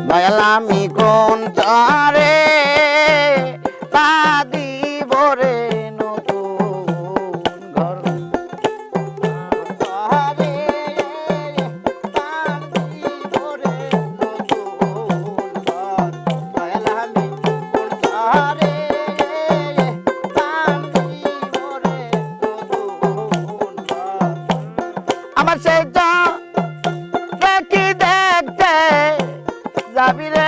দয়াল আমি কোন তারে তা দিব রে নতুন ঘর তারে তা দিব রে নতুন ঘর দয়াল আমি কোন তারে তা দিব রে নতুন ঘর আমার সেই দেখি দেখতে যাবি রে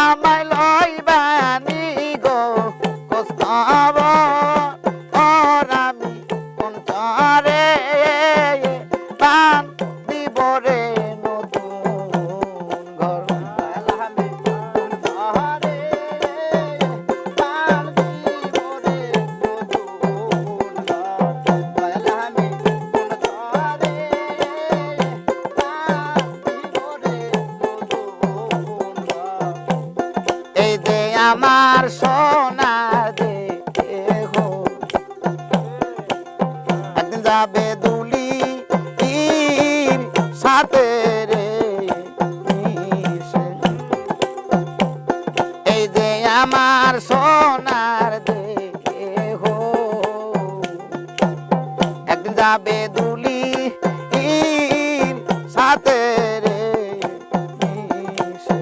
আমায় লইবানি গো কস্তাব ওর আমি কোন তারে পান দিব রে নতুন ঘর আমি কোন তারে পান দিব রে নতুন ঘর আমি কোন তারে পান দিব রে নতুন ঘর এই যে আমার সোনা দেহ একদিন যাবে দুলি সাথে রে মিশে। এই যে আমার সোনার দেহ একদিন যাবে দুলি সাথে রে মিশে।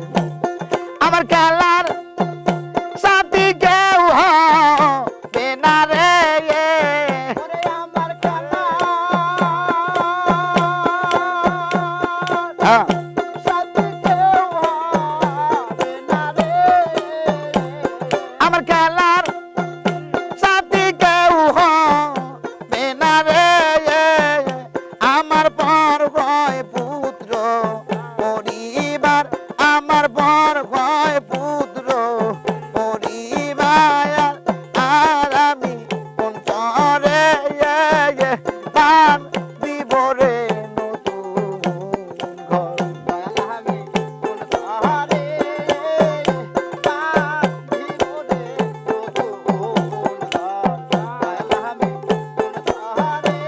আমার খেলার সাথী কেউ হবে না রে আমার খেলা সাথী কেউ হবে না রে আমার খেলার সাথী কেউ হবে না রে আমার পর হয় পুত্র পরিবার আমার পর হয় পুত্র পরিবার আর আমি কোন তরে পান দিব রে নতুন ঘর আমি কোন তরে পান দিব রে নতুন ঘর আমি কোন তরে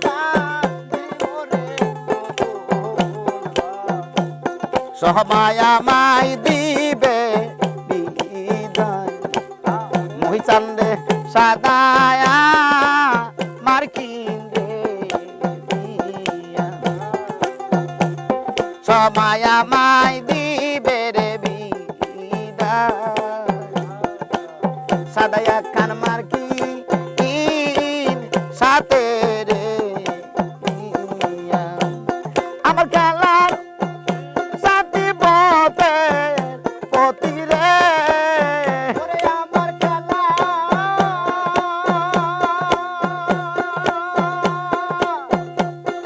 পান দিব রে নতুন ঘর সহমায় আমায় দিবে বিদায় মহিচান্দে সাদায়া মার্কিন্দে সময় আমায় দিবে রে বিদায় সাদায়া খান মার্কিন সাথে রে আমার খেলার সাথী পথের পতি রে আমার খেলা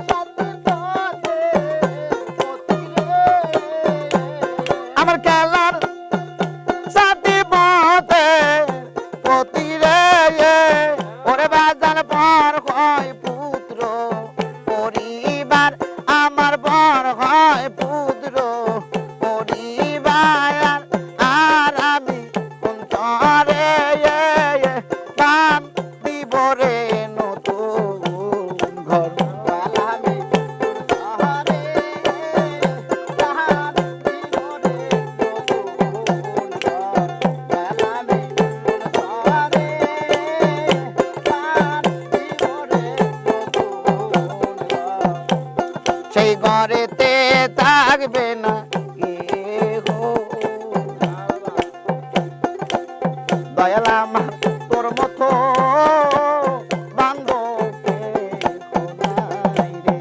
সাথী পথের পতি রে আমার খেলার সাথী পথের পতি রে ওরে বাজান পর হয় পুত্র পরিবার আমার পর হয় পুত্র পরিবার আর আমি কোন তরে পান দিব রে নতুন ঘর আমি কোন তরে পান দিব রে নতুন ঘর আমি কোন তরে পান দিব রে নতুন ঘর সেই ঘরেতে থাকবে না কেহ দয়াল আমার তোর মতো বান্ধব কেহ নাই রে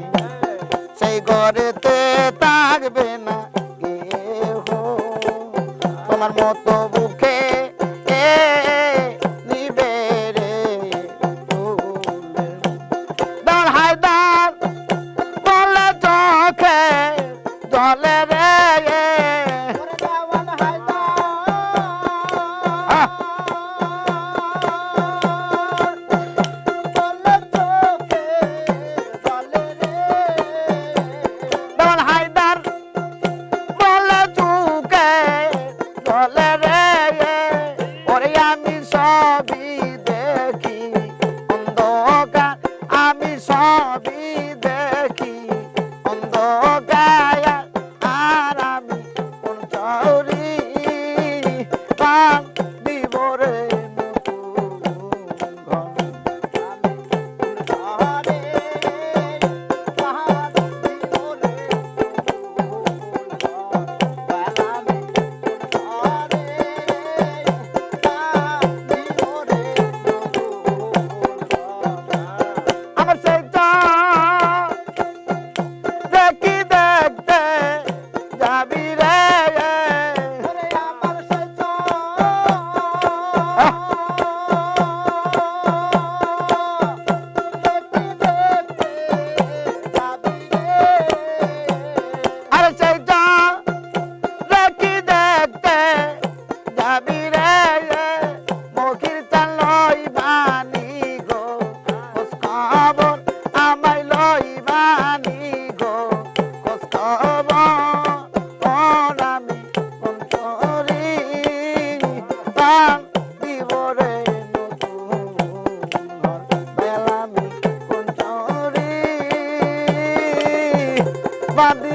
সেই ঘরেতে থাকবে না কেহ তোমার মতো বুকে নিবে রে দাঁড় হায় দাঁড় বলে চোখে জলে রে যাবি রে মখির চাল লইবানি গো খোঁজ খবর আমায় লইবানি গো খোঁজ খবর আমি অন্তরি প্রাণ দিব রে নতুন বেলামি অন্তরি বাদি